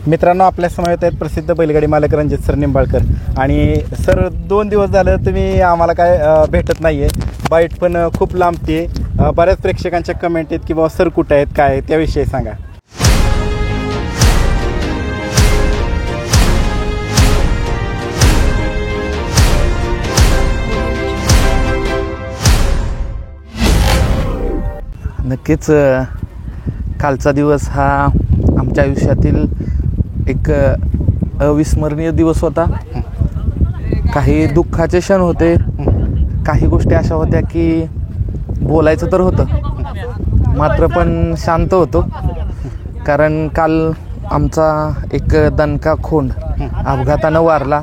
मित्रांनो, आपल्या समवेत आहेत प्रसिद्ध बैलगाडी मालक रणजित सर निंबाळकर. आणि सर 2 दिवस झालं तुम्ही आम्हाला काय भेटत नाही आहे. बाईट पण खूप लांबते. बऱ्याच प्रेक्षकांच्या कमेंट आहेत की बाबा सर कुठं आहेत, काय त्याविषयी सांगा. नक्कीच कालचा दिवस हा आमच्या आयुष्यातील एक अविस्मरणीय दिवस होता. काही दुःखाचे क्षण होते, काही गोष्टी अशा होत्या की बोलायचं तर होतं, मात्र पण शांत होतो. कारण काल आमचा एक दणका खोंड अपघातानं वारला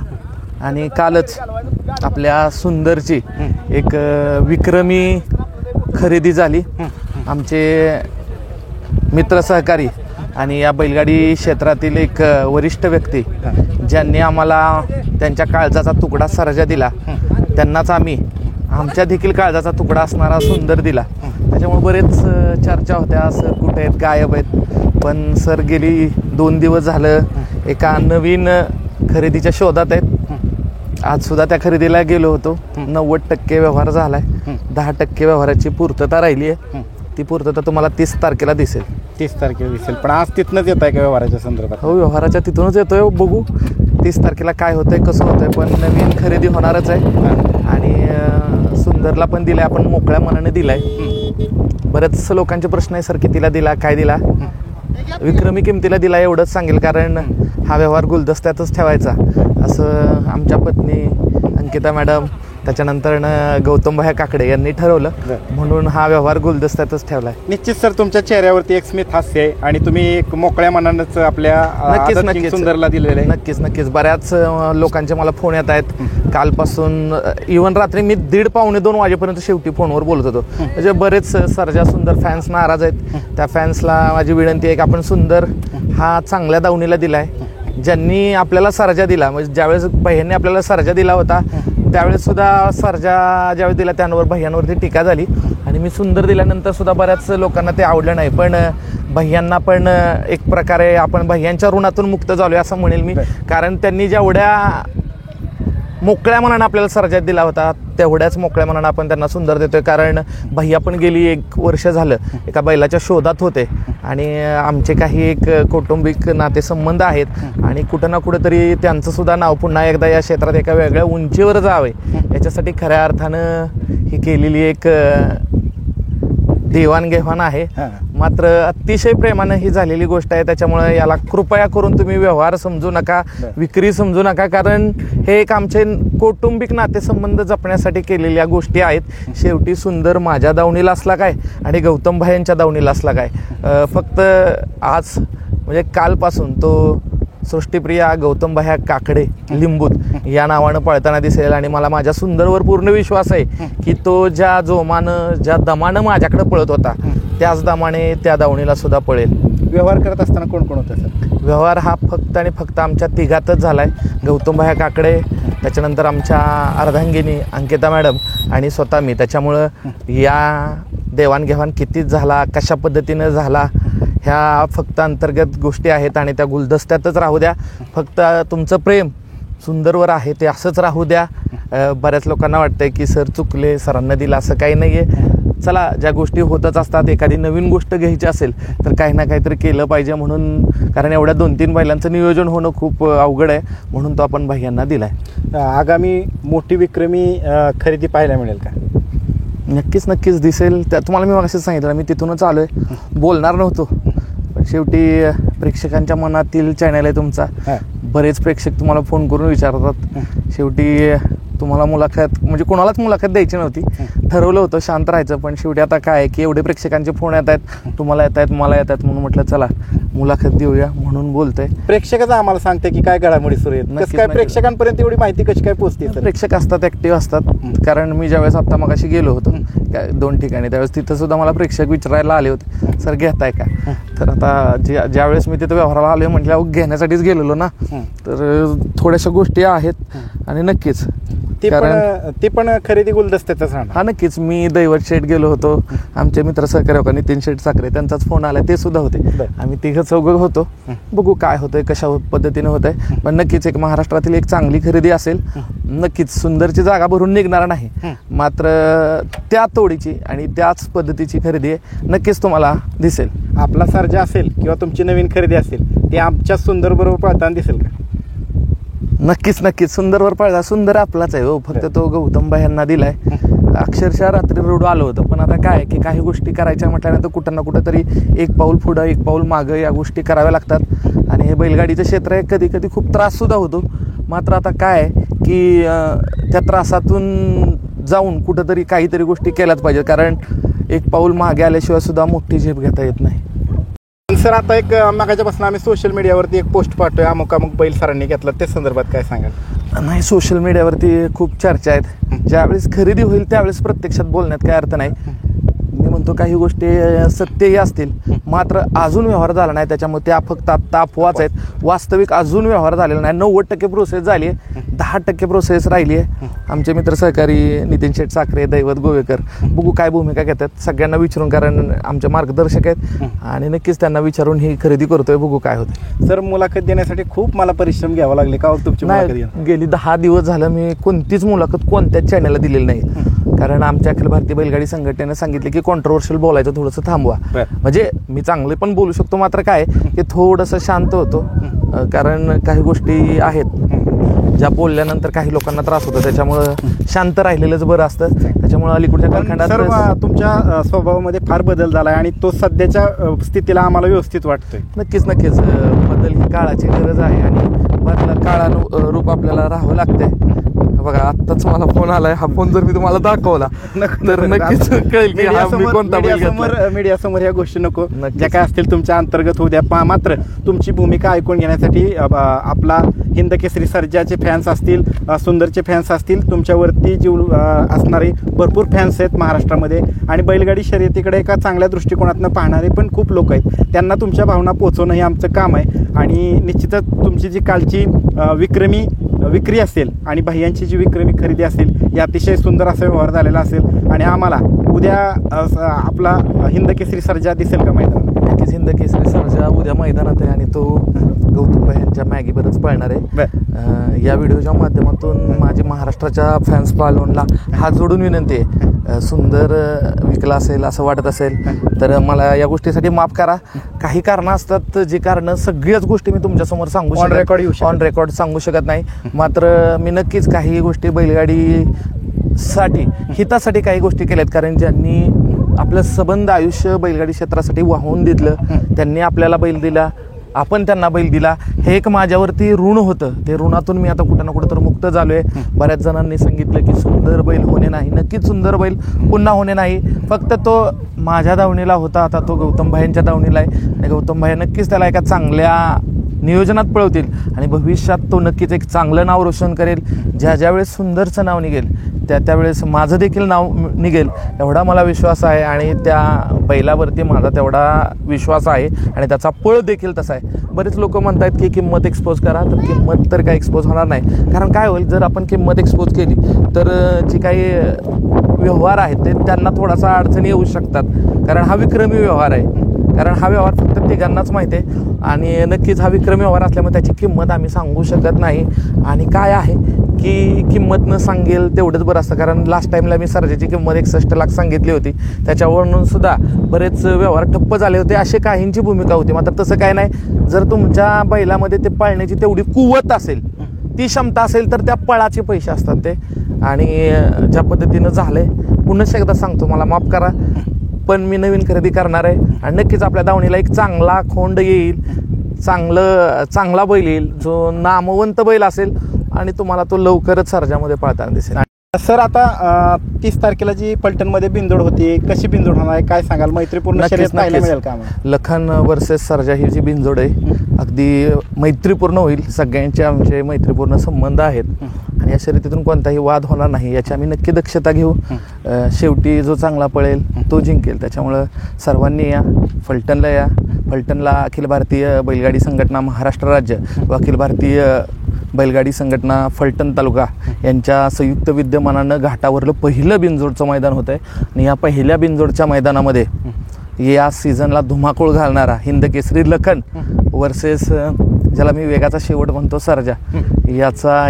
आणि कालच आपल्या सुंदरची एक विक्रमी खरेदी झाली. आमचे मित्र सहकारी आणि या बैलगाडी क्षेत्रातील एक वरिष्ठ व्यक्ती ज्यांनी आम्हाला त्यांच्या काळजाचा तुकडा सर्जा दिला, त्यांनाच आम्ही आमच्या देखील काळजाचा तुकडा असणारा सुंदर दिला. त्याच्यामुळे बरेच चर्चा होत्या, सर कुठे आहेत, गायब आहेत. पण सर गेली 2 दिवस झालं एका नवीन खरेदीच्या शोधात आहेत. आजसुद्धा त्या खरेदीला गेलो होतो. 90% व्यवहार झाला आहे. 10% व्यवहाराची पूर्तता राहिली आहे. ती पूर्तता तुम्हाला 30 तारखेला दिसेल. 30 तारखेला दिसेल. पण आज तिथनंच येत आहे का व्यवहाराच्या संदर्भात? हो, व्यवहाराच्या तिथूनच येतोय. बघू 30 तारखेला काय होतंय, कसं होतंय. पण नवीन खरेदी होणारच आहे आणि सुंदरला पण दिलाय, आपण मोकळ्या मनाने दिलाय. बरेच लोकांचे प्रश्न आहे, सर कितीला दिला, काय दिला. विक्रमी किमतीला दिला एवढंच सांगेल, कारण हा व्यवहार गुलदस्त्यातच ठेवायचा असं आमच्या पत्नी अंकिता मॅडम, त्याच्यानंतर गौतम भाई काकडे यांनी ठरवलं, म्हणून हा व्यवहार गुलदस्त्यातच ठेवलाय. निश्चित सर, तुमच्या चेहऱ्यावरती एक स्मित हास्य आहे आणि तुम्ही एक मोकळ्या मनानंच आपल्या सुंदरला दिलेलं आहे. नक्कीच बऱ्याच लोकांचे मला फोन येत आहेत कालपासून. इव्हन रात्री मी 1:30 पावणे 2 वाजेपर्यंत शेवटी फोनवर बोलत होतो. म्हणजे बरेच सर्जा सुंदर फॅन्स नाराज आहेत. त्या फॅन्सला माझी विनंती आहे की आपण सुंदर हा चांगल्या दावणीला दिलाय. ज्यांनी आपल्याला सर्जा दिला, म्हणजे ज्यावेळेस भैयांनी आपल्याला सर्जा दिला होता त्यावेळेस सुद्धा सर्जा ज्यावेळेस दिला त्यांवर भैयांवरती टीका झाली. आणि मी सुंदर दिल्यानंतर सुद्धा बऱ्याच लोकांना ते आवडलं नाही. पण भैयांना पण एक प्रकारे आपण भैयांच्या ऋणातून मुक्त झालोय असं म्हणेल मी. कारण त्यांनी जेवढ्या मोकळ्या मनानं आपल्याला सर्जा दिला होता तेवढ्याच मोकळ्या मनानं आपण त्यांना सुंदर देतोय. कारण भैया पण गेली 1 वर्ष झालं एका बैलाच्या शोधात होते आणि आमचे काही एक कौटुंबिक नातेसंबंध आहेत आणि कुठं ना कुठं तरी त्यांचं सुद्धा नाव पुन्हा एकदा या क्षेत्रात एका वेगळ्या उंचीवर जावे याच्यासाठी खऱ्या अर्थानं ही केलेली एक देवाणघेवाण आहे. मात्र अतिशय प्रेमानं ही झालेली गोष्ट आहे. त्याच्यामुळे याला कृपया करून तुम्ही व्यवहार समजू नका, विक्री समजू नका. कारण हे एक आमचे कौटुंबिक नातेसंबंध जपण्यासाठी केलेल्या गोष्टी आहेत. शेवटी सुंदर माझ्या दावणीला असला काय आणि गौतम भाई यांच्या दावणीला असला काय. फक्त आज म्हणजे कालपासून तो सृष्टीप्रिया गौतम भाई काकडे लिंबूत या नावानं पळताना दिसेल. आणि मला माझ्या सुंदरवर पूर्ण विश्वास आहे की तो ज्या जोमानं ज्या दमानं माझ्याकडे पळत होता त्याच दमाने त्या दावणीला सुद्धा पळेल. व्यवहार करत असताना कोण कोण होतं सर? व्यवहार हा फक्त आणि फक्त आमच्या तिघातच झाला आहे. गौतम भाई काकडे, त्याच्यानंतर आमच्या अर्धांगिनी अंकिता मॅडम आणि स्वतः मी. त्याच्यामुळं या देवाणघेवाण कितीच झाला, कशा पद्धतीनं झाला, ह्या फक्त अंतर्गत गोष्टी आहेत आणि त्या गुलदस्त्यातच राहू द्या. फक्त तुमचं प्रेम सुंदरवर आहे ते असंच राहू द्या. बऱ्याच लोकांना वाटतंय की सर चुकले, सरांना दिलं, असं काही नाही आहे. चला, ज्या गोष्टी होतच असतात. एखादी नवीन गोष्ट घ्यायची असेल तर काही ना काहीतरी केलं पाहिजे म्हणून. कारण एवढ्या 2-3 बैलांचं नियोजन होणं खूप अवघड आहे, म्हणून तो आपण भैयांना दिला आहे. आगामी मोठी विक्रमी खरेदी पाहायला मिळेल का? नक्कीच दिसेल. त्या तुम्हाला मी मागाशीच सांगितलं, मी तिथूनच आलो आहे. बोलणार नव्हतो, पण शेवटी प्रेक्षकांच्या मनातील चॅनल आहे तुमचा. बरेच प्रेक्षक तुम्हाला फोन करून विचारतात. शेवटी तुम्हाला मुलाखत म्हणजे कोणालाच मुलाखत द्यायची नव्हती, ठरवलं होतं शांत राहायचं. पण शेवटी आता काय आहे की एवढे प्रेक्षकांचे फोन येत आहेत, तुम्हाला येत आहेत, मला येत आहेत, म्हणून म्हटलं चला मुलाखत देऊया म्हणून बोलतोय. प्रेक्षकच आम्हाला सांगते की काय घडामोडी सुरू आहेत, कसं काय प्रेक्षकांपर्यंत एवढी माहिती कशी काय पोहोचते? प्रेक्षक असतात, ऍक्टिव्ह असतात. कारण मी ज्यावेळेस आता मगाशी गेलो होतो 2 ठिकाणी, त्यावेळेस तिथं सुद्धा मला प्रेक्षक विचारायला आले होते, सर घेताय का? तर आता ज्यावेळेस मी तिथं व्यवहाराला आलो म्हटलं घेण्यासाठीच गेलेलो ना, तर थोड्याशा गोष्टी आहेत आणि नक्कीच ती पण खरेदी गुलदस्त्यातच राहणार. हा नक्कीच. मी दैवत शेठ गेलो होतो, आमचे मित्र सहकारी होता नितीन शेठ साखरे, त्यांचाच फोन आला, ते सुद्धा होते. आम्ही तिघं चौघं होतो. बघू काय होतंय, कशा पद्धतीने होत आहे. पण नक्कीच एक महाराष्ट्रातील एक चांगली खरेदी असेल. नक्कीच सुंदरची जागा भरून निघणार नाही, मात्र त्या तोडीची आणि त्याच पद्धतीची खरेदी आहे, नक्कीच तुम्हाला दिसेल. आपला सर्जा असेल किंवा तुमची नवीन खरेदी असेल ती आमच्या सुंदर बरोबर पळताना दिसेल का? नक्कीच नक्कीच. सुंदरवर पळला, सुंदर आपलाच आहे हो, फक्त तो गौतमबाई यांना दिलाय. अक्षरशः रात्री रोड आलो होतं, पण आता काय की काही गोष्टी करायच्या म्हटल्यानंतर कुठं ना कुठं तरी एक पाऊल पुढं एक पाऊल मागं या गोष्टी कराव्या लागतात. आणि हे बैलगाडीचं क्षेत्र आहे, कधी कधी खूप त्राससुद्धा होतो. मात्र आता काय की त्या त्रासातून जाऊन कुठंतरी काहीतरी गोष्टी केल्याच पाहिजेत, कारण एक पाऊल मागे आल्याशिवाय सुद्धा मोठी झेप घेता येत नाही. सर आता एक मागाच्यापासून आम्ही सोशल मीडियावरती एक पोस्ट पाहतोय, अमुक अमुक बैल सरांनी घेतला, त्या संदर्भात काय सांगाल? नाही, सोशल मीडियावरती खूप चर्चा आहेत. ज्यावेळेस खरेदी होईल त्यावेळेस प्रत्यक्षात बोलण्यात काय अर्थ नाही. मी म्हणतो काही गोष्टी सत्यही असतील, मात्र अजून व्यवहार झाला नाही, त्याच्यामुळे त्या फक्त आत्ता अफवाच आहेत. वास्तविक अजून व्यवहार झालेला नाही. 90% प्रोसेस झाली आहे, 10% प्रोसेस राहिली आहे. आमचे मित्र सहकारी नितीन शेठ साखरे, दैवत गोवेकर, बघू काय भूमिका घेतात. सगळ्यांना विचारून, कारण आमचे मार्गदर्शक आहेत आणि नक्कीच त्यांना विचारून ही खरेदी करतोय, बघू काय होतं. सर मुलाखत देण्यासाठी खूप मला परिश्रम घ्यावा लागले का तुमची मुलाखत? गेली 10 दिवस झालं मी कोणतीच मुलाखत कोणत्याच चॅनलला दिलेली नाही, कारण आमच्या अखिल भारतीय बैलगाडी संघटनेनं सांगितले की कॉन्ट्रोवर्शियल बोलायचं थोडंसं थांबवा. म्हणजे मी चांगले पण बोलू शकतो, मात्र काय की थोडंसं शांत होतो, कारण काही गोष्टी आहेत ज्या बोलल्यानंतर काही लोकांना त्रास होतो, त्याच्यामुळं शांत राहिलेलंच बरं असतं. त्याच्यामुळं अलीकडच्या कालखंडात तुमच्या स्वभावामध्ये फार बदल झाला आणि तो सध्याच्या स्थितीला आम्हाला व्यवस्थित वाटतोय. नक्कीच नक्कीच. बदल ही काळाची गरज आहे आणि बदल काळानुरूप आपल्याला राहावं लागतंय. बघा आत्ताच मला फोन आलाय, हा फोन जर मी तुम्हाला दाखवला तर नक्कीच कळेल की मी कोणता बैल घेतला. मीडियासमोर ह्या गोष्टी नको, ज्या काय असतील तुमच्या अंतर्गत होऊ द्या. मात्र तुमची भूमिका ऐकून घेण्यासाठी आपला हिंद केसरी सर्जाचे फॅन्स असतील, सुंदरचे फॅन्स असतील, तुमच्यावरती जीव असणारे भरपूर फॅन्स आहेत महाराष्ट्रामध्ये आणि बैलगाडी शर्यतीकडे एका चांगल्या दृष्टिकोनातून पाहणारे पण खूप लोक आहेत. त्यांना तुमच्या भावना पोहोचवणं हे आमचं काम आहे. आणि निश्चितच तुमची जी कालची विक्री असेल आणि भाह्यांची जी विक्रमी खरेदी असेल, ही अतिशय सुंदर असा व्यवहार झालेला असेल आणि आम्हाला उद्या आपला हिंद केसरी सर्जा दिसेल का मैदानात? नक्कीच हिंद केसरी सर्जा उद्या मैदानात आहे आणि तो गौतमबाई यांच्या मॅगीवरच पळणार आहे. या व्हिडिओच्या माध्यमातून माझी महाराष्ट्राच्या फॅन्स पालवणला हात जोडून विनंती आहे, सुंदर विकला असेल असं वाटत असेल तर मला या गोष्टीसाठी माफ करा. काही कारणं असतात, जी कारणं सगळ्याच गोष्टी मी तुमच्यासमोर सांगू ऑन रेकॉर्ड सांगू शकत नाही. मात्र मी नक्कीच काही गोष्टी बैलगाडीसाठी हितासाठी काही गोष्टी केल्यात, कारण ज्यांनी आपलं सबंध आयुष्य बैलगाडी क्षेत्रासाठी वाहून दिलं, त्यांनी आपल्याला बैल दिला, आपण त्यांना बैल दिला, हे एक माझ्यावरती ऋण होतं. ते ऋणातून मी आता कुठं ना कुठं तर मुक्त झालो आहे. बऱ्याच जणांनी सांगितलं की सुंदर बैल होणे नाही, नक्कीच सुंदर बैल पुन्हा होणे नाही, फक्त तो माझ्या दावणीला होता, आता तो गौतमभाईंच्या दावणीला आहे आणि गौतमभाई नक्कीच त्याला एका चांगल्या नियोजनात पळवतील आणि भविष्यात तो नक्कीच एक चांगलं नाव रोशन करेल. ज्यावेळेस सुंदरचं नाव निघेल त्यावेळेस माझं देखील नाव निघेल, एवढा मला विश्वास आहे आणि त्या बैलावरती माझा तेवढा विश्वास आहे आणि त्याचा पळ देखील तसा आहे. बरेच लोक म्हणतात की किंमत एक्सपोज करा, तर किंमत तर काय एक्सपोज होणार नाही. कारण काय होईल, जर आपण किंमत एक्सपोज केली तर जी काही व्यवहार आहेत ते त्यांना थोडासा अडचणी येऊ शकतात, कारण हा विक्रमी व्यवहार आहे. कारण हा व्यवहार फक्त तिघांनाच माहिती आहे आणि नक्कीच हा विक्रमी व्यवहार असल्यामुळे त्याची किंमत आम्ही सांगू शकत नाही. आणि काय आहे की किंमत न सांगेल तेवढंच बरं असतं, कारण लास्ट टाईमला मी सर्जाची किंमत 61 लाख सांगितली होती, त्याच्यावरून सुद्धा बरेच व्यवहार ठप्प झाले होते, असे काहींची भूमिका होती. मात्र तसं काय नाही, जर तुमच्या बैलामध्ये ते पळण्याची तेवढी कुवत असेल, ती क्षमता असेल तर त्या पळाचे पैसे असतात ते. आणि ज्या पद्धतीनं झालंय, पुन्हा एकदा सांगतो, मला माफ करा, पण मी नवीन खरेदी करणार आहे आणि नक्कीच आपल्या दावणीला एक चांगला खोंड येईल, चांगला बैल येईल, जो नामवंत बैल असेल आणि तुम्हाला तो लवकरच सर्जामध्ये पळताना दिसेल. सर आता 30 तारखेला जी पलटणमध्ये बिनजोड होती, कशी बिनजोड होणार आहे काय सांगाल? मैत्रीपूर्ण शर्यत पाहायला मिळेल का? लखन वर्सेस सर्जा ही जी बिनजोड आहे अगदी मैत्रीपूर्ण होईल. सगळ्यांचे आमचे मैत्रीपूर्ण संबंध आहेत आणि या शर्यतीतून कोणताही वाद होणार नाही याची आम्ही नक्की दक्षता घेऊ. शेवटी जो चांगला पळेल तो जिंकेल. त्याच्यामुळं सर्वांनी या फलटणला या. फलटणला अखिल भारतीय बैलगाडी संघटना महाराष्ट्र राज्य व अखिल भारतीय बैलगाडी संघटना फलटण तालुका यांच्या संयुक्त विद्यमानानं घाटावरलं पहिलं बिनजोडचं मैदान होतं आहे आणि या पहिल्या बिनजोडच्या मैदानामध्ये या सीझनला धुमाकूळ घालणारा हिंद केसरी लखन वर्सेस ज्याला मी वेगाचा शेवट म्हणतो सर्जा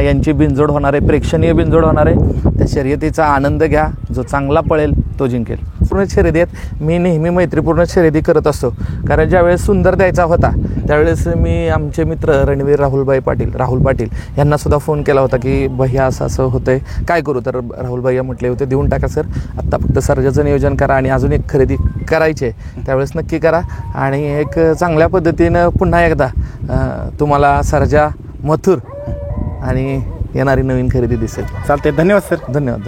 यांची बिनजोड होणार आहे, प्रेक्षणीय बिनजोड होणार आहे. त्या शर्यतीचा आनंद घ्या. जो चांगला पळेल तो जिंकेल. पूर्ण शर्यतीत मी नेहमी मैत्रीपूर्ण शर्यती करत असतो, कारण ज्यावेळेस सुंदर द्यायचा होता त्यावेळेस मी आमचे मित्र रणवीर राहुल पाटील यांना सुद्धा फोन केला होता की भैया असं असं होतंय, काय करू. तर राहुल भैया म्हटले होते देऊन टाका सर, आत्ता फक्त सर्जाचं नियोजन करा आणि अजून एक खरेदी करायची आहे त्यावेळेस नक्की करा आणि एक चांगल्या पद्धतीनं पुन्हा एकदा तुम्हाला सर्जा, मथुर आणि येणारी नवीन खरेदी दिसेल. चालते. धन्यवाद सर. धन्यवाद.